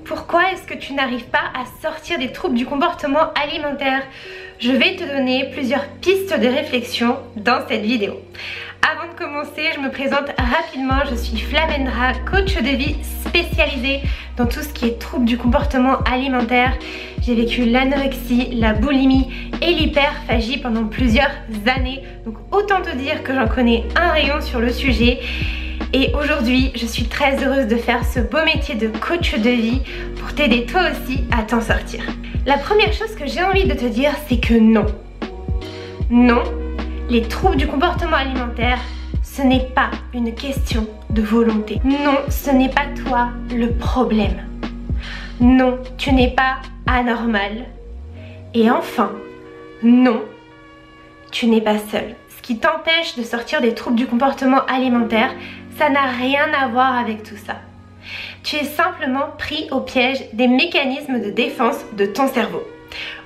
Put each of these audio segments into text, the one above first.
Pourquoi est-ce que tu n'arrives pas à sortir des troubles du comportement alimentaire? Je vais te donner plusieurs pistes de réflexion dans cette vidéo. Avant de commencer, je me présente rapidement, je suis Flamendra, coach de vie spécialisée dans tout ce qui est troubles du comportement alimentaire. J'ai vécu l'anorexie, la boulimie et l'hyperphagie pendant plusieurs années. Donc autant te dire que j'en connais un rayon sur le sujet. Et aujourd'hui, je suis très heureuse de faire ce beau métier de coach de vie pour t'aider toi aussi à t'en sortir. La première chose que j'ai envie de te dire, c'est que non. Non, les troubles du comportement alimentaire, ce n'est pas une question de volonté. Non, ce n'est pas toi le problème. Non, tu n'es pas anormal. Et enfin, non, tu n'es pas seul. Ce qui t'empêche de sortir des troubles du comportement alimentaire, ça n'a rien à voir avec tout ça. Tu es simplement pris au piège des mécanismes de défense de ton cerveau.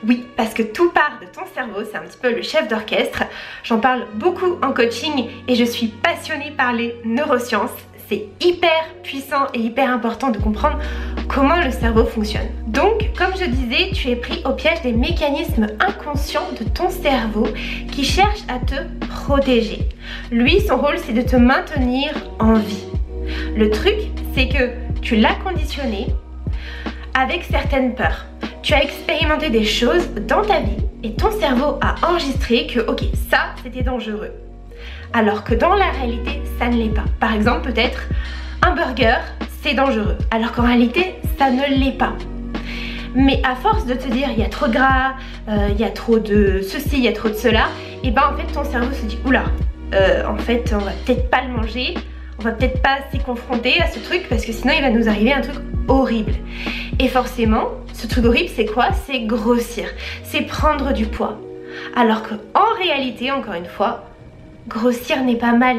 Oui, parce que tout part de ton cerveau, c'est un petit peu le chef d'orchestre. J'en parle beaucoup en coaching et je suis passionnée par les neurosciences. C'est hyper puissant et hyper important de comprendre comment le cerveau fonctionne. Donc, comme je disais, tu es pris au piège des mécanismes inconscients de ton cerveau qui cherchent à te protéger. Lui, son rôle, c'est de te maintenir en vie. Le truc, c'est que tu l'as conditionné avec certaines peurs. Tu as expérimenté des choses dans ta vie et ton cerveau a enregistré que, ok, ça, c'était dangereux. Alors que dans la réalité, ça ne l'est pas. Par exemple, peut-être un burger, c'est dangereux. Alors qu'en réalité, ça ne l'est pas. Mais à force de te dire, il y a trop de gras, il y a trop de ceci, il y a trop de cela, et ben en fait, ton cerveau se dit, oula, en fait, on va peut-être pas le manger, on va peut-être pas s'y confronter à ce truc, parce que sinon, il va nous arriver un truc horrible. Et forcément, ce truc horrible, c'est quoi? C'est grossir, c'est prendre du poids. Alors qu'en réalité, encore une fois, grossir n'est pas mal.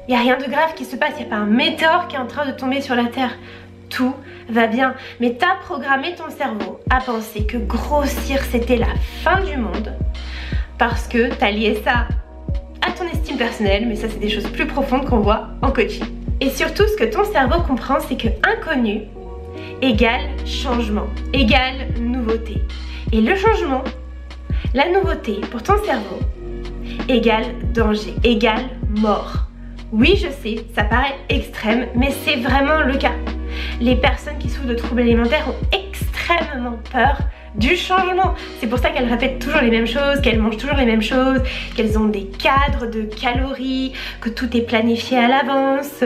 Il n'y a rien de grave qui se passe, il n'y a pas un météore qui est en train de tomber sur la terre. Tout va bien. Mais tu as programmé ton cerveau à penser que grossir c'était la fin du monde parce que tu as lié ça à ton estime personnelle, mais ça c'est des choses plus profondes qu'on voit en coaching. Et surtout, ce que ton cerveau comprend, c'est que inconnu égale changement, égale nouveauté. Et le changement, la nouveauté pour ton cerveau, égale danger, égale mort. Oui, je sais, ça paraît extrême, mais c'est vraiment le cas. Les personnes qui souffrent de troubles alimentaires ont extrêmement peur du changement. C'est pour ça qu'elles répètent toujours les mêmes choses, qu'elles mangent toujours les mêmes choses, qu'elles ont des cadres de calories, que tout est planifié à l'avance,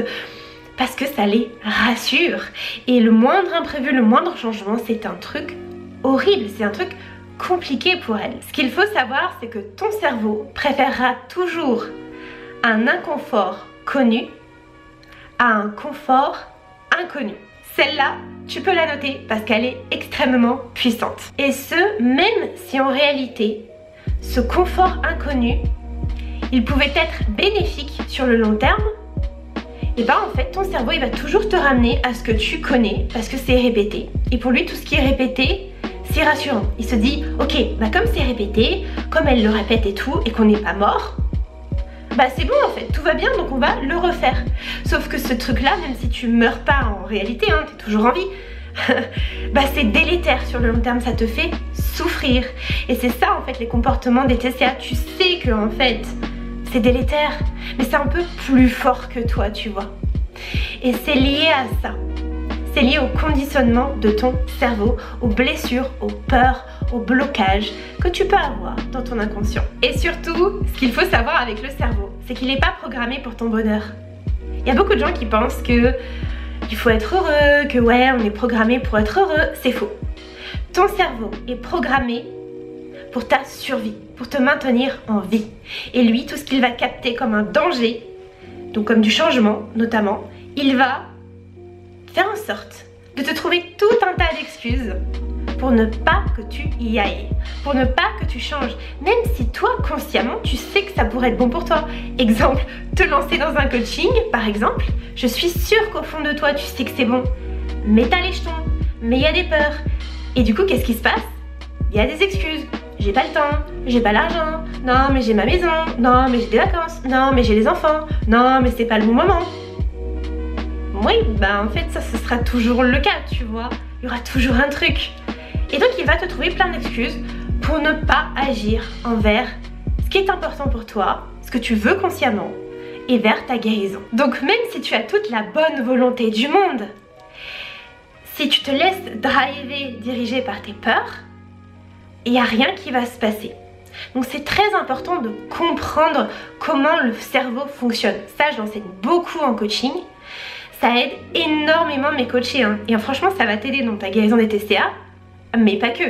parce que ça les rassure. Et le moindre imprévu, le moindre changement, c'est un truc horrible, c'est un truc compliqué pour elle. Ce qu'il faut savoir, c'est que ton cerveau préférera toujours un inconfort connu à un confort inconnu. Celle-là, tu peux la noter parce qu'elle est extrêmement puissante. Et ce, même si en réalité, ce confort inconnu, il pouvait être bénéfique sur le long terme, et ben en fait, ton cerveau, il va toujours te ramener à ce que tu connais parce que c'est répété. Et pour lui, tout ce qui est répété, c'est rassurant. Il se dit, ok, bah comme c'est répété, comme elle le répète et tout, et qu'on n'est pas mort, bah c'est bon en fait, tout va bien, donc on va le refaire. Sauf que ce truc-là, même si tu meurs pas en réalité, hein, t'es toujours en vie, bah c'est délétère sur le long terme, ça te fait souffrir. Et c'est ça en fait les comportements des TCA. Tu sais que en fait, c'est délétère, mais c'est un peu plus fort que toi, tu vois. Et c'est lié à ça. C'est lié au conditionnement de ton cerveau, aux blessures, aux peurs, aux blocages que tu peux avoir dans ton inconscient. Et surtout, ce qu'il faut savoir avec le cerveau, c'est qu'il n'est pas programmé pour ton bonheur. Il y a beaucoup de gens qui pensent que il faut être heureux, que ouais, on est programmé pour être heureux. C'est faux. Ton cerveau est programmé pour ta survie, pour te maintenir en vie. Et lui, tout ce qu'il va capter comme un danger, donc comme du changement notamment, il va faire en sorte de te trouver tout un tas d'excuses pour ne pas que tu y ailles, pour ne pas que tu changes, même si toi, consciemment, tu sais que ça pourrait être bon pour toi. Exemple, te lancer dans un coaching, par exemple, je suis sûre qu'au fond de toi, tu sais que c'est bon, mais t'as les jetons, mais il y a des peurs. Et du coup, qu'est-ce qui se passe? Il y a des excuses. J'ai pas le temps, j'ai pas l'argent, non mais j'ai ma maison, non mais j'ai des vacances, non mais j'ai des enfants, non mais c'est pas le bon moment. oui, bah en fait ça ce sera toujours le cas, tu vois. Il y aura toujours un truc. Et donc il va te trouver plein d'excuses pour ne pas agir envers ce qui est important pour toi, ce que tu veux consciemment, et vers ta guérison. Donc même si tu as toute la bonne volonté du monde, si tu te laisses driver, diriger par tes peurs, il n'y a rien qui va se passer. Donc c'est très important de comprendre comment le cerveau fonctionne. Ça, je l'enseigne beaucoup en coaching. Ça aide énormément mes coachés, hein. Et franchement, ça va t'aider dans ta guérison des TCA, mais pas que.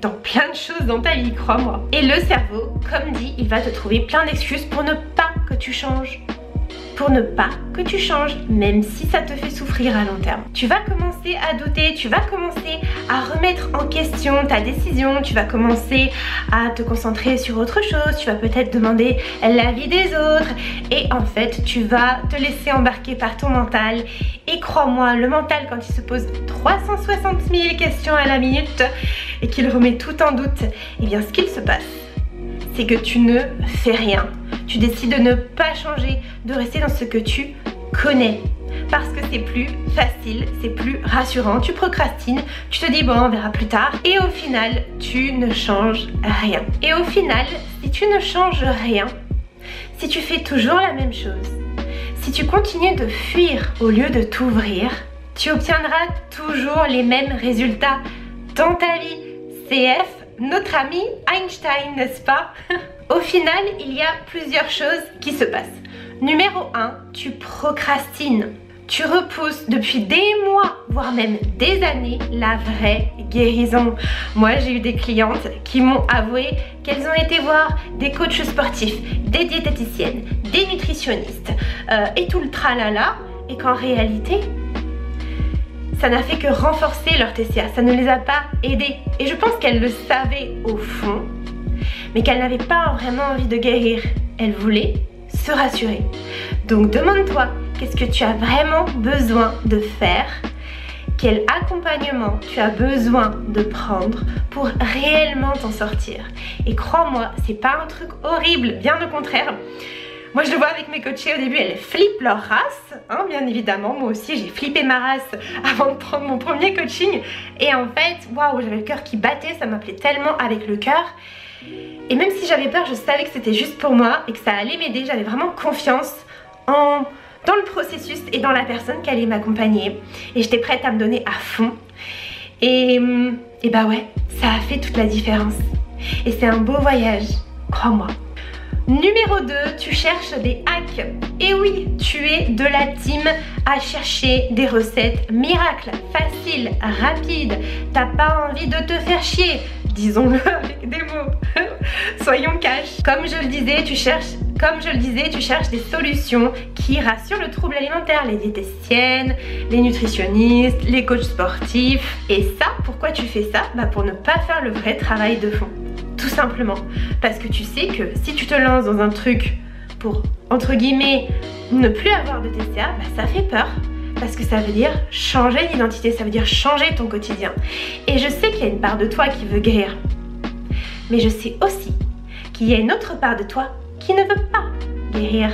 Dans plein de choses dans ta vie, crois-moi. Et le cerveau, comme dit, il va te trouver plein d'excuses pour ne pas que tu changes. Pour ne pas que tu changes, même si ça te fait souffrir à long terme. Tu vas commencer à douter, tu vas commencer à remettre en question ta décision, tu vas commencer à te concentrer sur autre chose, tu vas peut-être demander l'avis des autres et en fait tu vas te laisser embarquer par ton mental. Et crois-moi, le mental, quand il se pose 360 000 questions à la minute et qu'il remet tout en doute, eh bien ce qu'il se passe, c'est que tu ne fais rien. Tu décides de ne pas changer, de rester dans ce que tu connais. Parce que c'est plus facile, c'est plus rassurant. Tu procrastines, tu te dis bon, on verra plus tard. Et au final, tu ne changes rien. Et au final, si tu ne changes rien, si tu fais toujours la même chose, si tu continues de fuir au lieu de t'ouvrir, tu obtiendras toujours les mêmes résultats dans ta vie. CF, notre ami Einstein, n'est-ce pas? Au final, il y a plusieurs choses qui se passent. Numéro 1, tu procrastines. Tu repousses depuis des mois, voire même des années, la vraie guérison. Moi, j'ai eu des clientes qui m'ont avoué qu'elles ont été voir des coachs sportifs, des diététiciennes, des nutritionnistes et tout le tralala, et qu'en réalité, ça n'a fait que renforcer leur TCA, ça ne les a pas aidés. Et je pense qu'elles le savaient au fond, mais qu'elle n'avait pas vraiment envie de guérir. Elle voulait se rassurer. Donc demande-toi, qu'est-ce que tu as vraiment besoin de faire? Quel accompagnement tu as besoin de prendre pour réellement t'en sortir? Et crois-moi, c'est pas un truc horrible, bien au contraire. Moi je le vois avec mes coachés, au début elles flippent leur race, hein, bien évidemment. Moi aussi j'ai flippé ma race avant de prendre mon premier coaching. Et en fait, waouh, j'avais le cœur qui battait, ça m'appelait tellement avec le cœur. Et même si j'avais peur, je savais que c'était juste pour moi et que ça allait m'aider. J'avais vraiment confiance dans le processus et dans la personne qui allait m'accompagner. Et j'étais prête à me donner à fond. Et bah ouais, ça a fait toute la différence. Et c'est un beau voyage, crois-moi. Numéro 2, tu cherches des hacks. Et oui, tu es de la team à chercher des recettes miracles, faciles, rapides. T'as pas envie de te faire chier. Disons-le avec des mots. Soyons cash. Comme je le disais, tu cherches des solutions qui rassurent le trouble alimentaire. Les diététiciennes, les nutritionnistes, les coachs sportifs. Et ça, pourquoi tu fais ça? Bah pour ne pas faire le vrai travail de fond. Tout simplement. Parce que tu sais que si tu te lances dans un truc pour, entre guillemets, ne plus avoir de TCA, bah ça fait peur. Parce que ça veut dire changer d'identité, ça veut dire changer ton quotidien. Et je sais qu'il y a une part de toi qui veut guérir. Mais je sais aussi qu'il y a une autre part de toi qui ne veut pas guérir.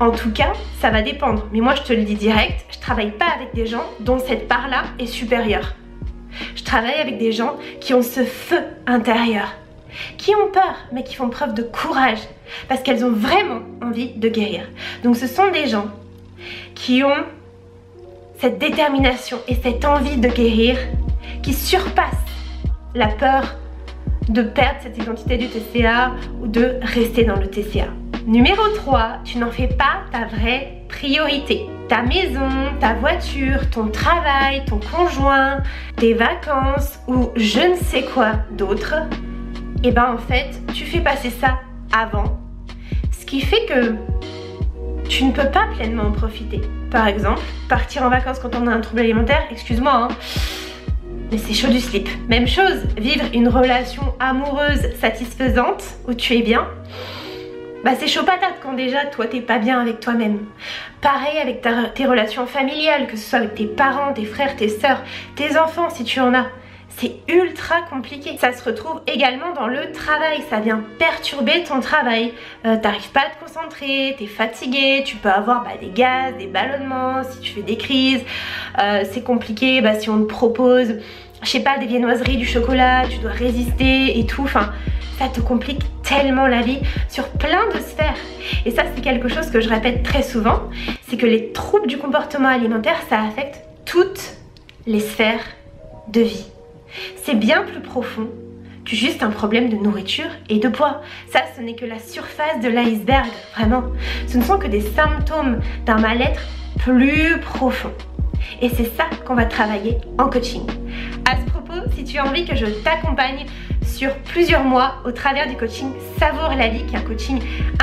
En tout cas, ça va dépendre. Mais moi, je te le dis direct, je travaille pas avec des gens dont cette part-là est supérieure. Je travaille avec des gens qui ont ce feu intérieur, qui ont peur, mais qui font preuve de courage. Parce qu'elles ont vraiment envie de guérir. Donc ce sont des gens qui ont cette détermination et cette envie de guérir qui surpasse la peur de perdre cette identité du TCA ou de rester dans le TCA. Numéro 3, tu n'en fais pas ta vraie priorité. Ta maison, ta voiture, ton travail, ton conjoint, tes vacances ou je ne sais quoi d'autre. Et ben en fait, tu fais passer ça avant. Ce qui fait que tu ne peux pas pleinement en profiter. Par exemple, partir en vacances quand on a un trouble alimentaire, excuse-moi, hein, mais c'est chaud du slip. Même chose, vivre une relation amoureuse satisfaisante où tu es bien, bah c'est chaud patate quand déjà toi t'es pas bien avec toi-même. Pareil avec tes relations familiales, que ce soit avec tes parents, tes frères, tes sœurs, tes enfants si tu en as. c'est ultra compliqué. Ça se retrouve également dans le travail, ça vient perturber ton travail. T'arrives pas à te concentrer, t'es fatigué, tu peux avoir des gaz, des ballonnements, si tu fais des crises. C'est compliqué si on te propose, je sais pas, des viennoiseries, du chocolat, tu dois résister et tout. Enfin, ça te complique tellement la vie sur plein de sphères. Et ça, c'est quelque chose que je répète très souvent, c'est que les troubles du comportement alimentaire, ça affecte toutes les sphères de vie. C'est bien plus profond que juste un problème de nourriture et de poids. Ça, ce n'est que la surface de l'iceberg, vraiment. Ce ne sont que des symptômes d'un mal-être plus profond. Et c'est ça qu'on va travailler en coaching. À ce propos, si tu as envie que je t'accompagne sur plusieurs mois au travers du coaching Savoure la vie, qui est un coaching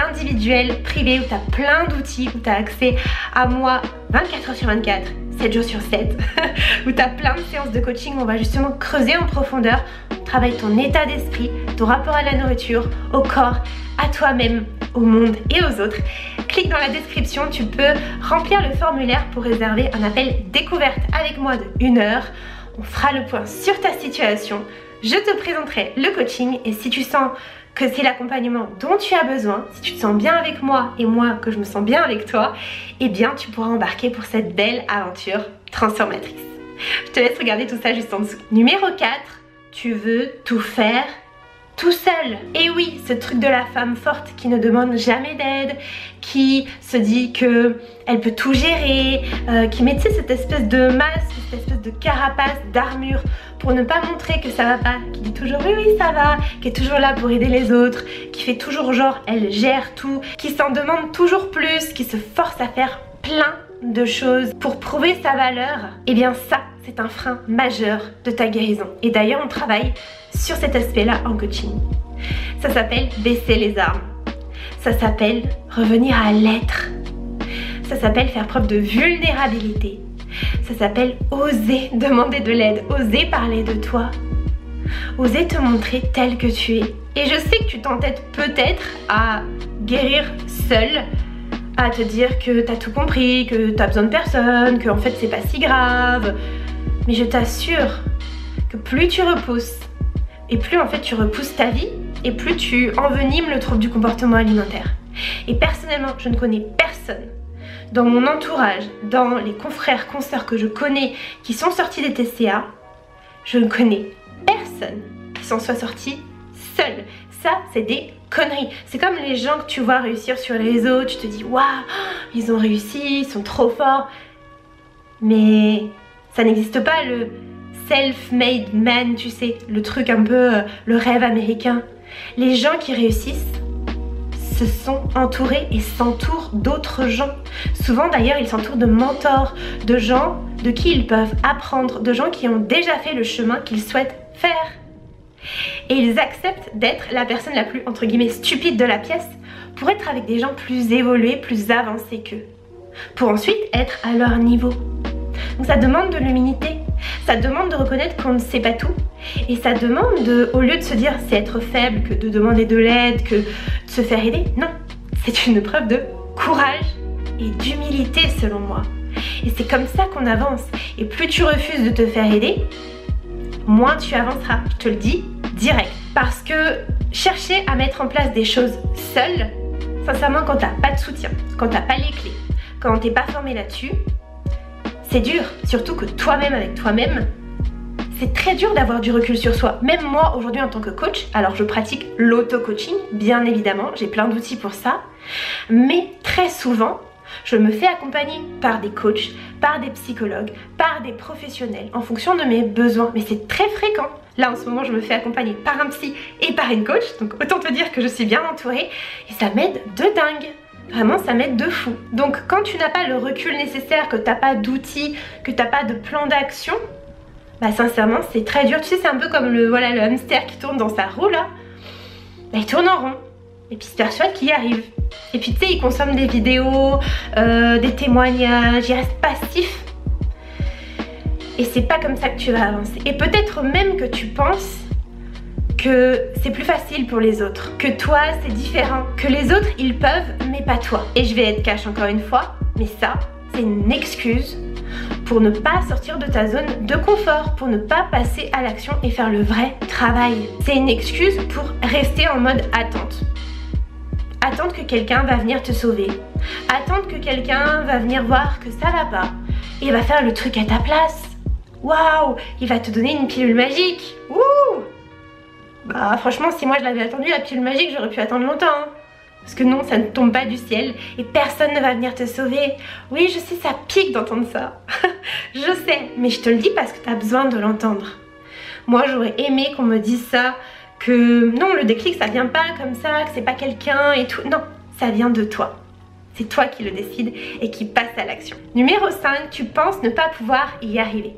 individuel, privé, où tu as plein d'outils, où tu as accès à moi 24 heures sur 24, 7 jours sur 7, où tu as plein de séances de coaching où on va justement creuser en profondeur, travailler ton état d'esprit, ton rapport à la nourriture, au corps, à toi-même, au monde et aux autres. Clique dans la description, tu peux remplir le formulaire pour réserver un appel découverte avec moi de 1 heure. On fera le point sur ta situation, je te présenterai le coaching et si tu sens que c'est l'accompagnement dont tu as besoin, si tu te sens bien avec moi et moi que je me sens bien avec toi, eh bien tu pourras embarquer pour cette belle aventure transformatrice. Je te laisse regarder tout ça juste en dessous. Numéro 4, tu veux tout faire tout seul. Et oui, ce truc de la femme forte qui ne demande jamais d'aide, qui se dit que elle peut tout gérer, qui met cette espèce de masque, cette espèce de carapace, d'armure pour ne pas montrer que ça va pas, qui dit toujours oui ça va, qui est toujours là pour aider les autres, qui fait toujours genre elle gère tout, qui s'en demande toujours plus, qui se force à faire plein de choses pour prouver sa valeur. Et bien ça, c'est un frein majeur de ta guérison. Et d'ailleurs on travaille sur cet aspect là en coaching. Ça s'appelle baisser les armes, ça s'appelle revenir à l'être, ça s'appelle faire preuve de vulnérabilité, ça s'appelle oser demander de l'aide, oser parler de toi, oser te montrer tel que tu es. Et je sais que tu t'entêtes peut-être à guérir seule, à te dire que t'as tout compris, que t'as besoin de personne, que en fait c'est pas si grave. Mais je t'assure que plus tu repousses, et plus en fait tu repousses ta vie, et plus tu envenimes le trouble du comportement alimentaire. Et personnellement, je ne connais personne dans mon entourage, dans les confrères, consoeurs que je connais qui sont sortis des TCA, je ne connais personne qui s'en soit sorti seul. Ça, c'est des conneries. C'est comme les gens que tu vois réussir sur les réseaux, tu te dis waouh, ils ont réussi, ils sont trop forts. Mais ça n'existe pas le self-made man, tu sais, le truc un peu, le rêve américain. Les gens qui réussissent se sont entourés et s'entourent d'autres gens. Souvent d'ailleurs, ils s'entourent de mentors, de gens de qui ils peuvent apprendre, de gens qui ont déjà fait le chemin qu'ils souhaitent faire. Et ils acceptent d'être la personne la plus, entre guillemets, stupide de la pièce pour être avec des gens plus évolués, plus avancés qu'eux, pour ensuite être à leur niveau. Donc ça demande de l'humilité, ça demande de reconnaître qu'on ne sait pas tout, et ça demande de, au lieu de se dire c'est être faible, que de demander de l'aide, que de se faire aider, non, c'est une preuve de courage et d'humilité selon moi. Et c'est comme ça qu'on avance, et plus tu refuses de te faire aider, moins tu avanceras, je te le dis direct. Parce que chercher à mettre en place des choses seule, sincèrement quand t'as pas de soutien, quand t'as pas les clés, quand t'es pas formé là-dessus, c'est dur. Surtout que toi-même avec toi-même, c'est très dur d'avoir du recul sur soi. Même moi aujourd'hui en tant que coach, alors je pratique l'auto-coaching, bien évidemment, j'ai plein d'outils pour ça, mais très souvent, je me fais accompagner par des coachs, par des psychologues, par des professionnels en fonction de mes besoins. Mais c'est très fréquent. Là en ce moment je me fais accompagner par un psy et par une coach. Donc autant te dire que je suis bien entourée. Et ça m'aide de dingue. Vraiment ça m'aide de fou. Donc quand tu n'as pas le recul nécessaire, que tu n'as pas d'outils, que tu n'as pas de plan d'action, bah sincèrement c'est très dur. Tu sais, c'est un peu comme le hamster qui tourne dans sa roue là. Bah, il tourne en rond. Et puis il se persuade qu'il y arrive. Et puis tu sais, il consomme des vidéos, des témoignages, il reste passif. Et c'est pas comme ça que tu vas avancer. Et peut-être même que tu penses que c'est plus facile pour les autres, que toi c'est différent, que les autres ils peuvent mais pas toi. Et je vais être cash encore une fois, mais ça c'est une excuse pour ne pas sortir de ta zone de confort, pour ne pas passer à l'action et faire le vrai travail. C'est une excuse pour rester en mode attente. Attendre que quelqu'un va venir te sauver. Attendre que quelqu'un va venir voir que ça va pas. Et va faire le truc à ta place. Waouh, il va te donner une pilule magique. Ouh. Bah franchement, si moi je l'avais attendu, la pilule magique, j'aurais pu attendre longtemps. Hein. Parce que non, ça ne tombe pas du ciel et personne ne va venir te sauver. Oui, je sais, ça pique d'entendre ça. Je sais, mais je te le dis parce que tu as besoin de l'entendre. Moi, j'aurais aimé qu'on me dise ça, que non, le déclic, ça vient pas comme ça, que c'est pas quelqu'un et tout. Non, ça vient de toi. C'est toi qui le décides et qui passe à l'action. Numéro 5, tu penses ne pas pouvoir y arriver.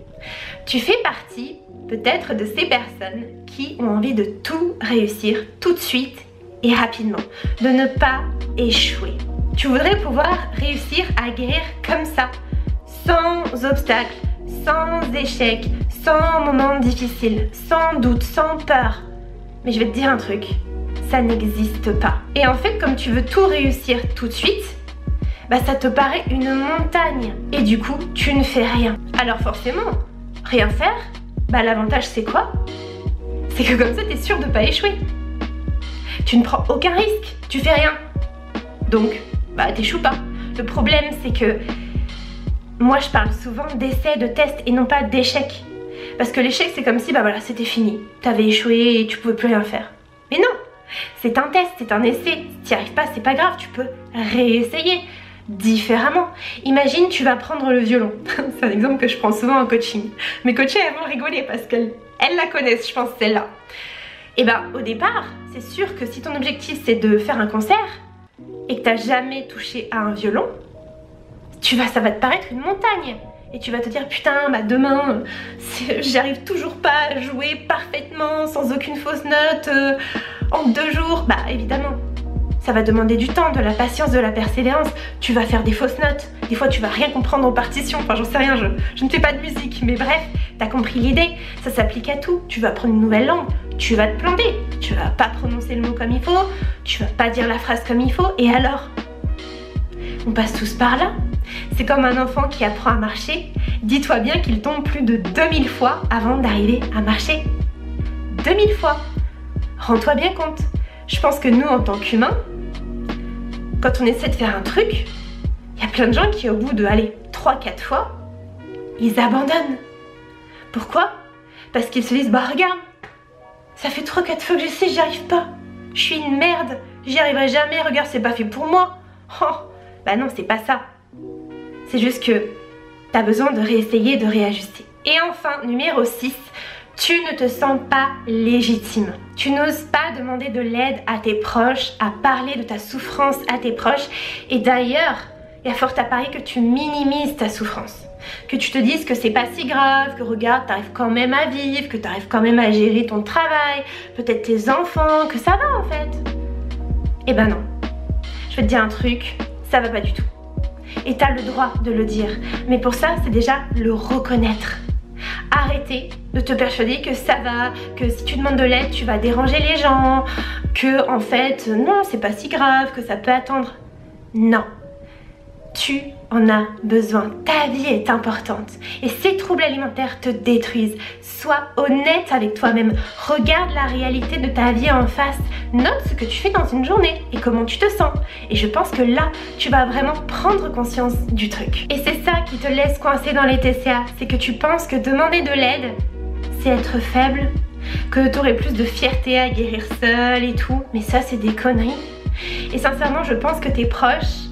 Tu fais partie peut-être de ces personnes qui ont envie de tout réussir tout de suite et rapidement, de ne pas échouer. Tu voudrais pouvoir réussir à guérir comme ça, sans obstacles, sans échecs, sans moments difficiles, sans doute, sans peur. Mais je vais te dire un truc, ça n'existe pas. Et en fait, comme tu veux tout réussir tout de suite, bah ça te paraît une montagne. Et du coup, tu ne fais rien. Alors forcément, rien faire, bah l'avantage c'est quoi? C'est que comme ça, tu es sûr de ne pas échouer. Tu ne prends aucun risque, tu fais rien. Donc, bah t'échoues pas. Le problème c'est que moi je parle souvent d'essais, de tests et non pas d'échecs. Parce que l'échec c'est comme si bah voilà c'était fini. T'avais échoué et tu pouvais plus rien faire. Mais non, c'est un test, c'est un essai. Si t'y arrives pas, c'est pas grave, tu peux réessayer différemment. Imagine tu vas prendre le violon. C'est un exemple que je prends souvent en coaching. Mes coachés elles vont rigoler parce qu'elles la connaissent, je pense celle-là. Et bah au départ, c'est sûr que si ton objectif c'est de faire un concert et que t'as jamais touché à un violon, ça va te paraître une montagne. Et tu vas te dire putain bah demain j'arrive toujours pas à jouer parfaitement sans aucune fausse note en 2 jours. Bah évidemment, ça va demander du temps, de la patience, de la persévérance. Tu vas faire des fausses notes. Des fois tu vas rien comprendre aux partitions. Enfin j'en sais rien, je ne fais pas de musique. Mais bref, t'as compris l'idée. Ça s'applique à tout. Tu vas apprendre une nouvelle langue. Tu vas te planter. Tu vas pas prononcer le mot comme il faut. Tu vas pas dire la phrase comme il faut. Et alors? On passe tous par là. C'est comme un enfant qui apprend à marcher. Dis-toi bien qu'il tombe plus de 2000 fois avant d'arriver à marcher. 2000 fois. Rends-toi bien compte. Je pense que nous, en tant qu'humains, quand on essaie de faire un truc, il y a plein de gens qui, au bout de, 3-4 fois, ils abandonnent. Pourquoi? Parce qu'ils se disent, bah regarde, ça fait 3-4 fois que j'essaie, j'y arrive pas. Je suis une merde, j'y arriverai jamais, regarde, c'est pas fait pour moi. Oh, bah non, c'est pas ça. C'est juste que t'as besoin de réessayer, de réajuster. Et enfin, numéro 6, tu ne te sens pas légitime. Tu n'oses pas demander de l'aide à tes proches, à parler de ta souffrance à tes proches. Et d'ailleurs, il y a fort à parier que tu minimises ta souffrance. Que tu te dises que c'est pas si grave, que regarde, t'arrives quand même à vivre, que t'arrives quand même à gérer ton travail, peut-être tes enfants, que ça va en fait. Eh ben non. Je vais te dire un truc, ça va pas du tout. Et t'as le droit de le dire. Mais pour ça, c'est déjà le reconnaître. Arrêtez de te persuader que ça va, que si tu demandes de l'aide, tu vas déranger les gens, que en fait, non, c'est pas si grave, que ça peut attendre. Non. Tu en as besoin. Ta vie est importante. Et ces troubles alimentaires te détruisent. Sois honnête avec toi-même. Regarde la réalité de ta vie en face. Note ce que tu fais dans une journée et comment tu te sens. Et je pense que là, tu vas vraiment prendre conscience du truc. Et c'est ça qui te laisse coincé dans les TCA. C'est que tu penses que demander de l'aide, c'est être faible, que tu aurais plus de fierté à guérir seule et tout. Mais ça, c'est des conneries. Et sincèrement, je pense que tes proches,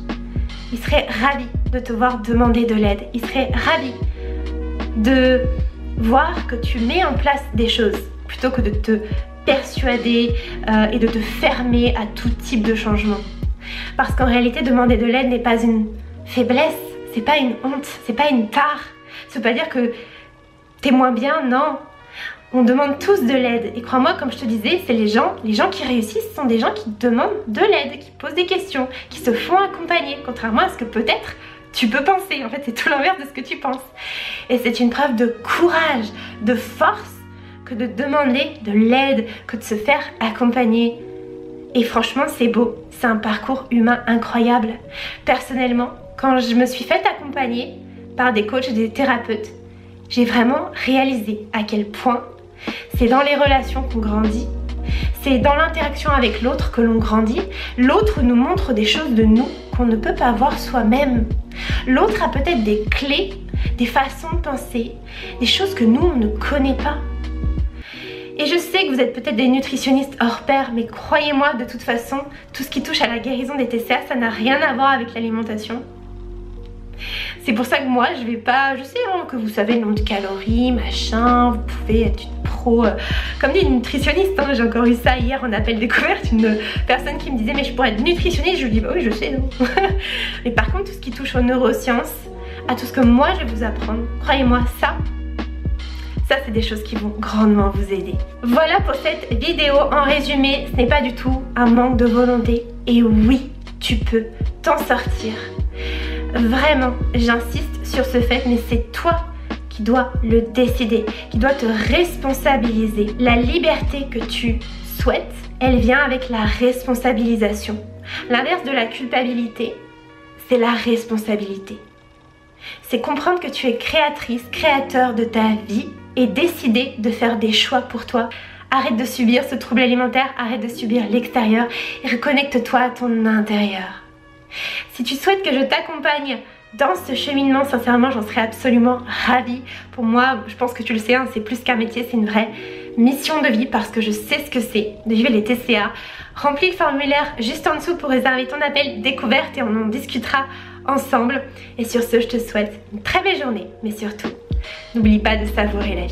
ils seraient ravis de te voir demander de l'aide. Ils seraient ravis de voir que tu mets en place des choses plutôt que de te persuader et de te fermer à tout type de changement. Parce qu'en réalité, demander de l'aide n'est pas une faiblesse, c'est pas une honte, c'est pas une tare. Ça veut pas dire que t'es moins bien, non. On demande tous de l'aide. Et crois-moi, comme je te disais, c'est les gens qui réussissent sont des gens qui demandent de l'aide, qui posent des questions, qui se font accompagner, contrairement à ce que peut-être tu peux penser. En fait, c'est tout l'inverse de ce que tu penses. Et c'est une preuve de courage, de force, que de demander de l'aide, que de se faire accompagner. Et franchement, c'est beau. C'est un parcours humain incroyable. Personnellement, quand je me suis faite accompagner par des coachs et des thérapeutes, j'ai vraiment réalisé à quel point c'est dans les relations qu'on grandit, c'est dans l'interaction avec l'autre que l'on grandit. L'autre nous montre des choses de nous qu'on ne peut pas voir soi-même. L'autre a peut-être des clés, des façons de penser, des choses que nous on ne connaît pas. Et je sais que vous êtes peut-être des nutritionnistes hors pair, mais croyez-moi, de toute façon, tout ce qui touche à la guérison des TCA, ça n'a rien à voir avec l'alimentation. C'est pour ça que moi, je vais pas... Je sais hein, que vous savez le nombre de calories, machin, vous pouvez être une pro... comme dit une nutritionniste, hein, j'ai encore eu ça hier en appel découverte, une personne qui me disait mais je pourrais être nutritionniste, je lui dis bah oui je sais non. Mais par contre tout ce qui touche aux neurosciences, à tout ce que moi je vais vous apprendre, croyez-moi ça c'est des choses qui vont grandement vous aider. Voilà pour cette vidéo. En résumé, ce n'est pas du tout un manque de volonté. Et oui, tu peux t'en sortir. Vraiment, j'insiste sur ce fait, mais c'est toi qui dois le décider, qui dois te responsabiliser. La liberté que tu souhaites, elle vient avec la responsabilisation. L'inverse de la culpabilité, c'est la responsabilité. C'est comprendre que tu es créatrice, créateur de ta vie et décider de faire des choix pour toi. Arrête de subir ce trouble alimentaire, arrête de subir l'extérieur et reconnecte-toi à ton intérieur. Si tu souhaites que je t'accompagne dans ce cheminement, sincèrement, j'en serais absolument ravie. Pour moi, je pense que tu le sais, hein, c'est plus qu'un métier, c'est une vraie mission de vie parce que je sais ce que c'est de vivre les TCA. Remplis le formulaire juste en dessous pour réserver ton appel découverte et on en discutera ensemble. Et sur ce, je te souhaite une très belle journée, mais surtout, n'oublie pas de savourer la vie.